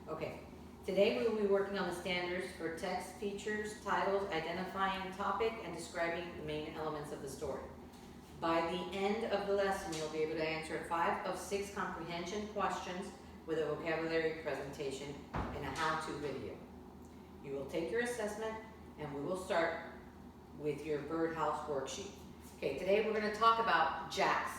Okay, today we will be working on the standards for text, features, titles, identifying topic, and describing the main elements of the story. By the end of the lesson, you'll be able to answer 5 of 6 comprehension questions with a vocabulary presentation and a how-to video. You will take your assessment, and we will start with your birdhouse worksheet. Okay, today we're going to talk about Jack's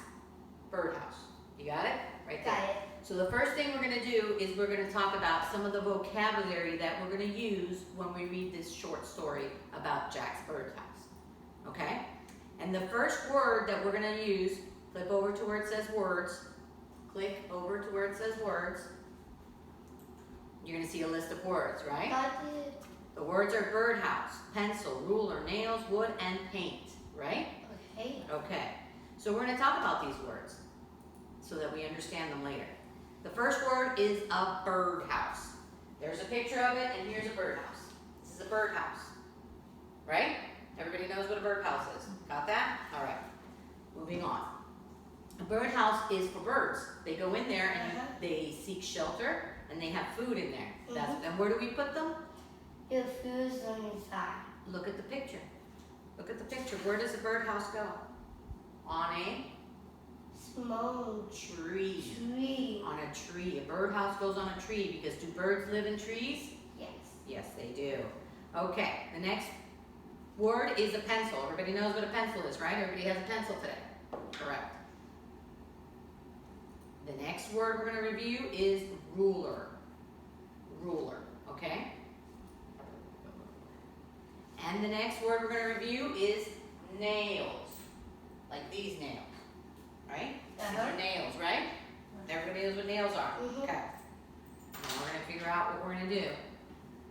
birdhouse. You got it? Right there. Got it. So the first thing we're going to do is we're going to talk about some of the vocabulary that we're going to use when we read this short story about Jack's birdhouse. Okay? And the first word that we're going to use, flip over to where it says words. Click over to where it says words. You're going to see a list of words, right? Got it. The words are birdhouse, pencil, ruler, nails, wood, and paint, right? Okay. Okay. So we're going to talk about these words so that we understand them later. The first word is a birdhouse. There's a picture of it, and here's a birdhouse. This is a birdhouse, right? Everybody knows what a birdhouse is. Got that? All right. Moving on. A birdhouse is for birds. They go in there and they seek shelter, and they have food in there. And where do we put them? Your food's on the side. Look at the picture. Look at the picture. Where does a birdhouse go? On a Small tree. tree. On a tree. A birdhouse goes on a tree because do birds live in trees? Yes. Yes, they do. Okay, the next word is a pencil. Everybody knows what a pencil is, right? Everybody has a pencil today. Correct. The next word we're going to review is ruler. Ruler, okay? And the next word we're going to review is nails. Like these nails, right? These are nails, right? Everybody knows what nails are. Okay. Now we're going to figure out what we're going to do.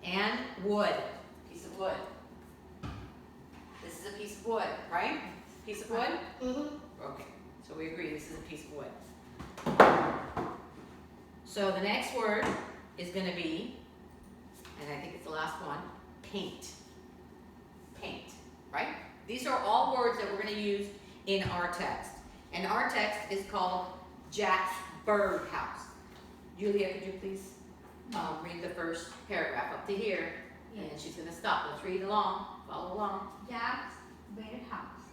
And wood. Piece of wood. This is a piece of wood, right? Piece of wood? Okay. So we agree this is a piece of wood. So the next word is going to be, and I think it's the last one, paint. Paint, right? These are all words that we're going to use in our text. And our text is called Jack's Birdhouse. Julia, could you please read the first paragraph up to here? And she's going to stop. Let's read along. Follow along. Jack's birdhouse.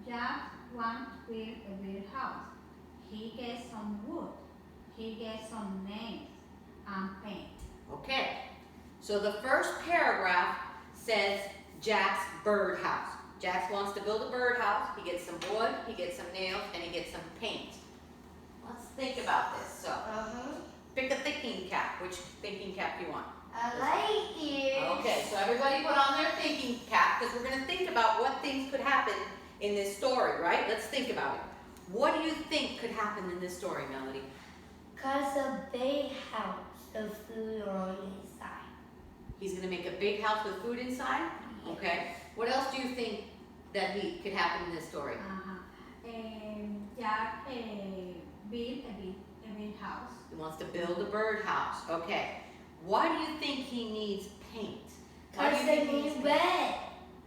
Jack wants to build a birdhouse. He gets some wood. He gets some nails and paint. Okay. So the first paragraph says Jack's birdhouse. Jack wants to build a birdhouse. He gets some wood, he gets some nails, and he gets some paint. Let's think about this. So, pick a thinking cap. Which thinking cap you want? I like it. Okay, so everybody put on their thinking cap because we're going to think about what things could happen in this story, right? Let's think about it. What do you think could happen in this story, Melody? Cause a big house of food on the inside. He's going to make a big house with food inside? Okay. What else do you think that could happen in this story? Jack built a birdhouse. He wants to build a birdhouse. Okay. Why do you think he needs paint? Why do Cause you think it he needs needs paint?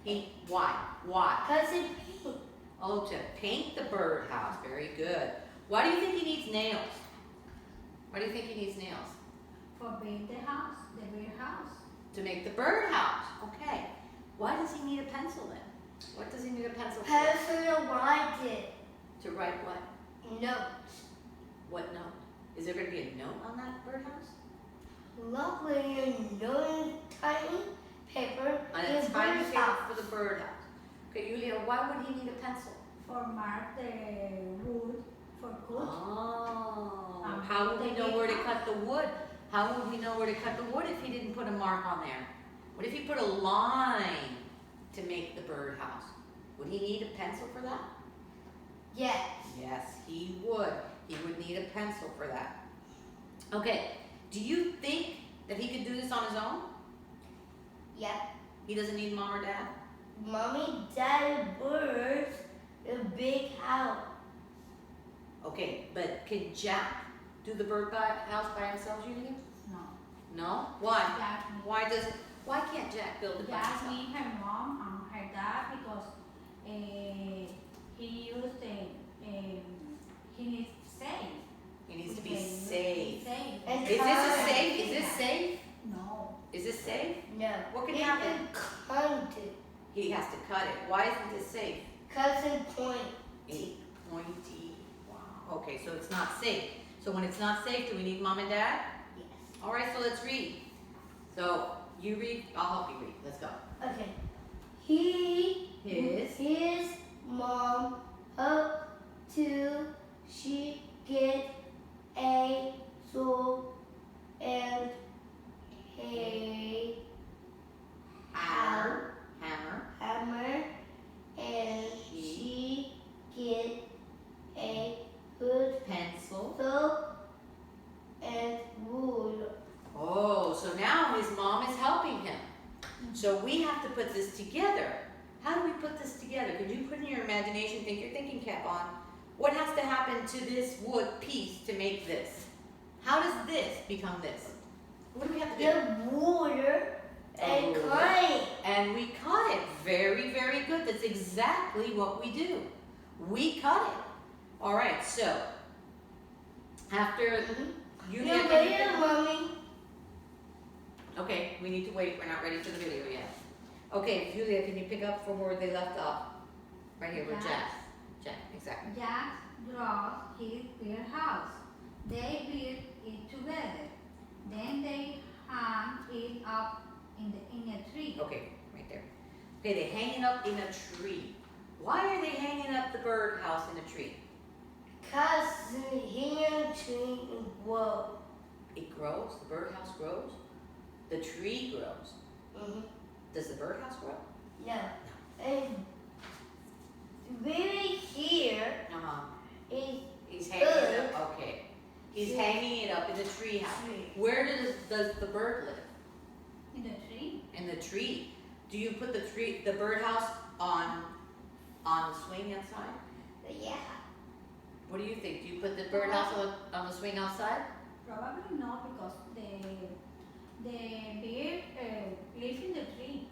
red. Why? Why? Cause it pink. Oh, to paint the birdhouse. Very good. Why do you think he needs nails? Why do you think he needs nails? For build the house, the birdhouse. To make the birdhouse. Okay. Why does he need a pencil then? What does he need a pencil for? Pencil to write it. To write what? Notes. What note? Is there going to be a note on that birdhouse? Luckily, no tiny paper On a in tiny bird's paper house. for the birdhouse. Okay, Julia, why would he need a pencil? For mark the wood for cook. Oh. How would we know where to cut the wood? How would we know where to cut the wood if he didn't put a mark on there? What if he put a line to make the birdhouse? Would he need a pencil for that? Yes. Yes, he would. He would need a pencil for that. Okay, do you think that he could do this on his own? Yep. He doesn't need mom or dad? Mommy, daddy, birds, a big house. Okay, but can Jack do the house by himself, Julia? No. No? Why? Jack Why can't Jack build it by Jack himself? needs her mom and her dad because he needs safe. He needs to be safe. And Is this a time. safe? Is this safe? What can He happen? can cut it. He has to cut it. Why isn't this safe? Cause it's point. It's pointy. Wow. Okay, so it's not safe. So when it's not safe, do we need mom and dad? Yes. All right, so let's read. So you read, I'll help you read. Let's go. Okay. His mom up to she get a saw and a Hammer. hammer and she get a good Pencil. soap and ruler. Oh, so now his mom is helping him. So we have to put this together. How do we put this together? Could you put in your imagination, think your thinking cap on, what has to happen to this wood piece to make this? How does this become this? What do we have to do? The ruler and Oh. kind. And we cut it. Very, very good. That's exactly what we do. We cut it. All right, so after you You're get ready, Mommy. Okay, we need to wait. We're not ready for the video yet. Okay, Julia, can you pick up from where they left off? Right here, with Jack. Jack, exactly. Jack draws his beer house. They build it together. Then they hang it up in a tree. Okay, right there. Okay, they hang it up in a tree. Why are they hanging up the birdhouse in a tree? Cause he and tree grow. It grows. The birdhouse grows. The tree grows. Does the birdhouse grow? No. And really here is He's hanging it up. Okay. He's hanging it up in the tree house. tree. Where does the bird live? In the tree. In the tree. Do you put the birdhouse on the swing outside? Yeah. What do you think? Do you put the birdhouse on the swing outside? Probably not because the bird lives in the tree.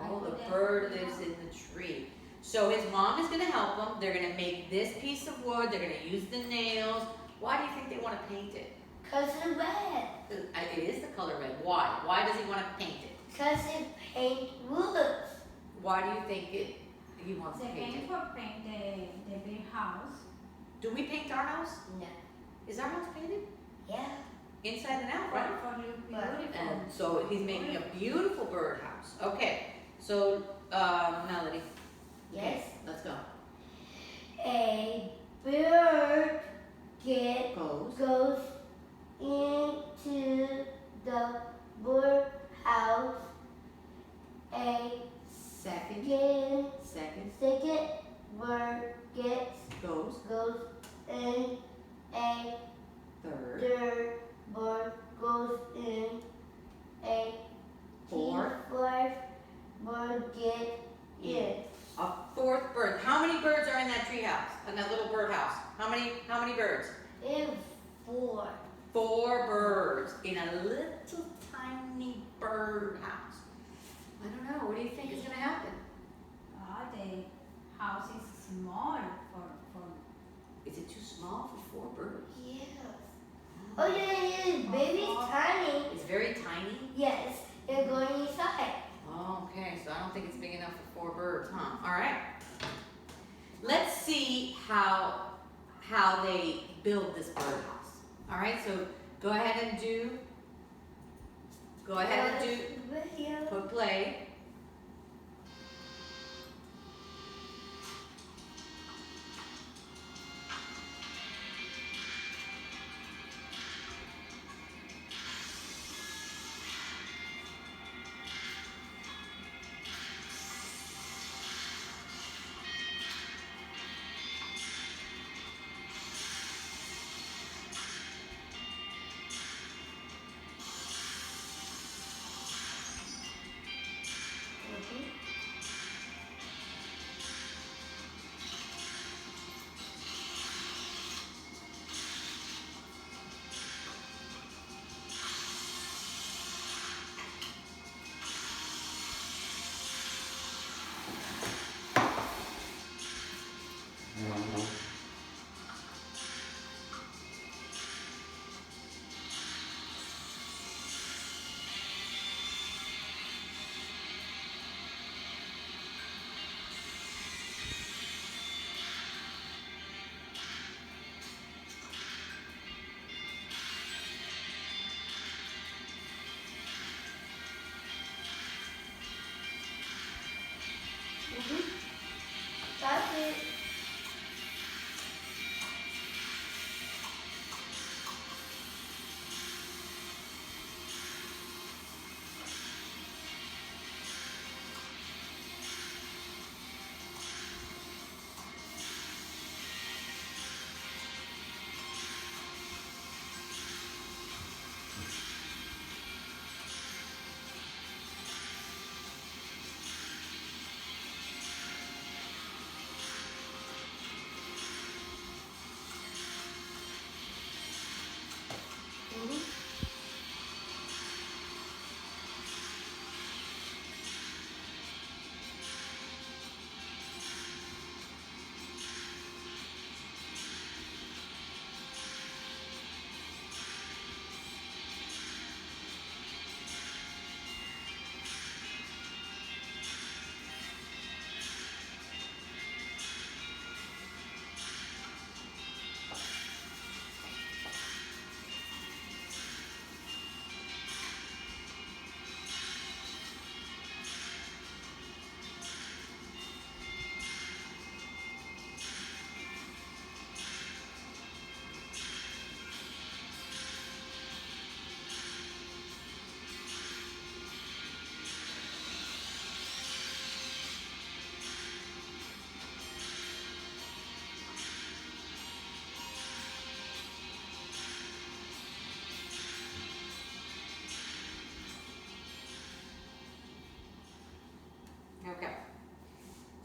Oh, the bird lives in the tree. So his mom is going to help him. They're going to make this piece of wood. They're going to use the nails. Why do you think they want to paint it? Cause it's red. It is the color red. Why? Why does he want to paint it? Cause it paint woods. Why do you think he wants to They paint paint it? for paint the big house. Do we paint our house? No. Is our house painted? Yeah. Inside and out, right? For beautiful. And so he's making a beautiful birdhouse. Okay, so Melody. Yes. Let's go. A bird Goes. into the birdhouse. A Second. second bird Goes. goes in. A Third. third bird goes in. A Fourth. fourth bird get in. A fourth bird. How many birds are in that tree house? In that little birdhouse? How many birds? In 4. 4 birds in a little tiny birdhouse. I don't know. What do you think is going to happen? The house is small for Is it too small for 4 birds? Yes. Oh yeah, baby's tiny. It's very tiny. Yes, they're going inside. Okay, so I don't think it's big enough for 4 birds, huh? All right. Let's see how they build this birdhouse. All right, so go ahead and do. Put play.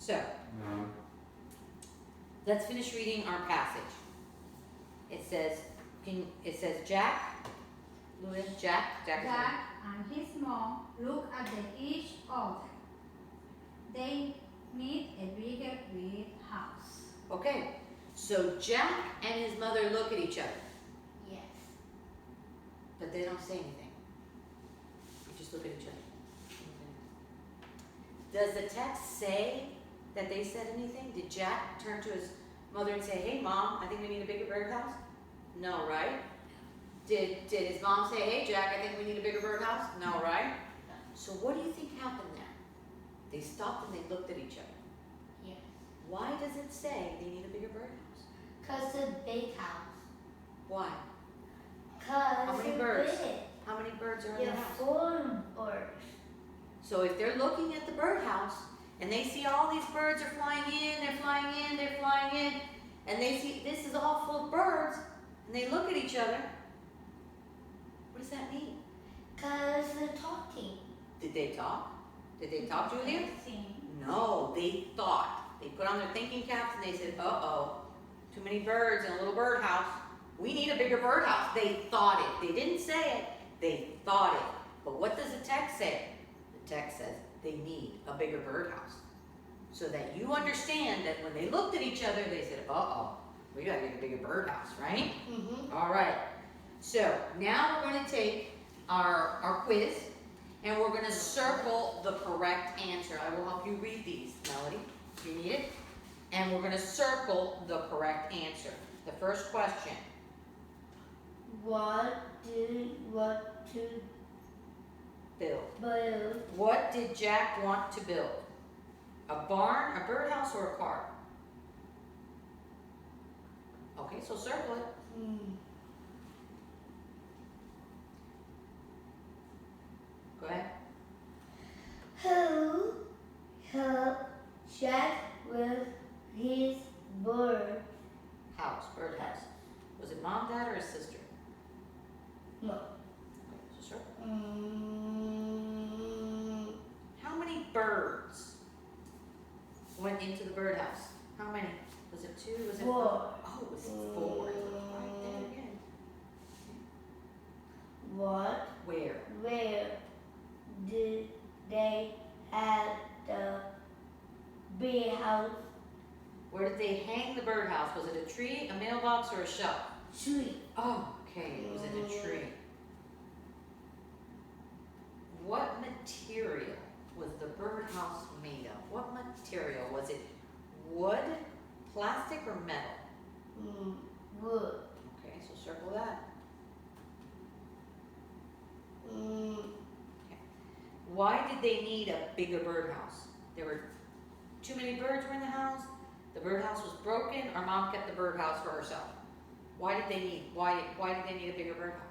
So, let's finish reading our passage. It says, Jack Jack and his mom look at each other. They need a bigger red house. Okay, so Jack and his mother look at each other, Yes. but they don't say anything. They just look at each other. Does the text say that they said anything? Did Jack turn to his mother and say, hey mom, I think we need a bigger birdhouse? No, right? Did his mom say, hey Jack, I think we need a bigger birdhouse? No, right? So what do you think happened there? They stopped and they looked at each other. Yes. Why does it say they need a bigger birdhouse? Cause it's a big house. Why? Cause How many it's birds? big. How many birds are in There the are house? 4 birds. So if they're looking at the birdhouse and they see all these birds are flying in, they're flying in, they're flying in, and they see this is all full of birds, and they look at each other, what does that mean? Cause they're talking. Did they talk? Did they talk, Julia? Sing. No, they thought. They put on their thinking caps and they said, uh-oh, too many birds in a little birdhouse. We need a bigger birdhouse. They thought it. They didn't say it. They thought it. But what does the text say? The text says they need a bigger birdhouse. So that you understand that when they looked at each other, they said, uh-oh, we gotta get a bigger birdhouse, right? Mm-hmm. All right. So now we're going to take our quiz and we're going to circle the correct answer. I will help you read these, Melody, if you need it. And we're going to circle the correct answer. The first question. What to Build. build? What did Jack want to build? A barn, a birdhouse, or a car? Okay, so circle it. Go ahead. Who helped Jack with his bird? House, birdhouse. Was it mom, dad, or his sister? No. Okay, so circle. How many birds went into the birdhouse? How many? Was it 2? Was it 4? 4. Oh, it was 4. Right there again. What? Where? Where did they have the big house? Where did they hang the birdhouse? Was it a tree, a mailbox, or a shelf? Tree. Oh, okay, it was in a tree. What material was the birdhouse made of? What material? Was it wood, plastic, or metal? Wood. Okay, so circle that. Why did they need a bigger birdhouse? There were too many birds were in the house, the birdhouse was broken, or mom kept the birdhouse for herself. Why did they need a bigger birdhouse?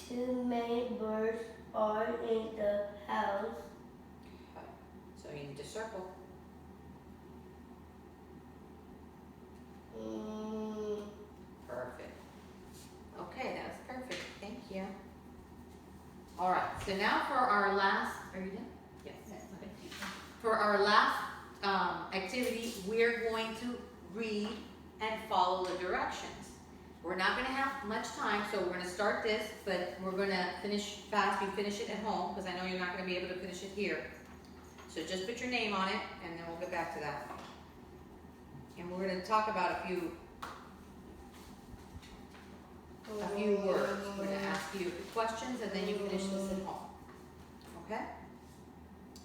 Too many birds are in the house. Okay, so you need to circle. Perfect. Okay, that's perfect. Thank you. All right, so now for our last, are you done? Yes. Okay. For our last activity, we're going to read and follow the directions. We're not going to have much time, so we're going to start this, but we're going to finish fast. You finish it at home, because I know you're not going to be able to finish it here. So just put your name on it, and then we'll get back to that. And we're going to talk about a few words. We're going to ask you questions, and then you finish this at home. Okay?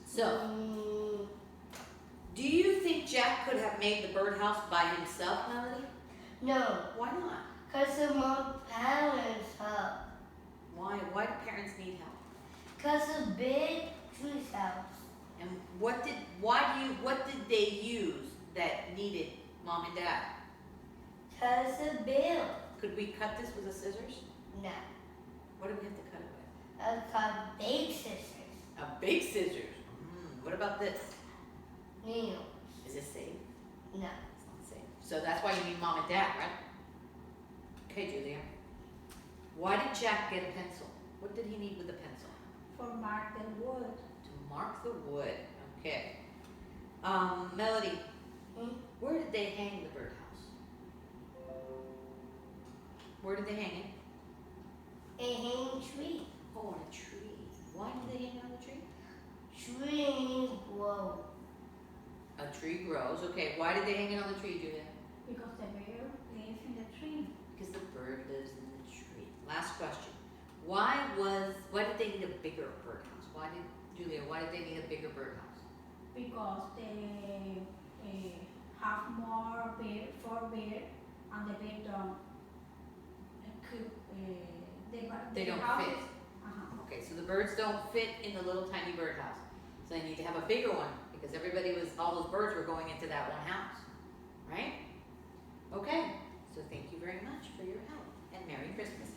So, do you think Jack could have made the birdhouse by himself, Melody? No, Why not? because my parents help. Why? Why do parents need help? Because a big tree's house. And what did they use that needed mom and dad? Because a bill. Could we cut this with a scissors? No, What do we have to cut it with? I got big sisters. A big scissors. What about this? Neil. Is this safe? No. It's not safe. So that's why you need mom and dad, right? Okay, Julia. Why did Jack get a pencil? What did he need with a pencil? For mark the wood. To mark the wood. Okay. Melody, Hmm? where did they hang the birdhouse? Where did they hang it? A hanging tree. Oh, on a tree. Why did they hang it on the tree? Trees grow. A tree grows. Okay, why did they hang it on the tree, Julia? Because the bird lives in the tree. Because the bird lives in the tree. Last question. Why did they need a bigger birdhouse? Why did they need a bigger birdhouse? Because they have more bird, four bird, and the bird don't cook. They don't houses, fit. Uh-huh. Okay, so the birds don't fit in the little tiny birdhouse. So they need to have a bigger one because all those birds were going into that one house. Right? Okay, so thank you very much for your help and Merry Christmas.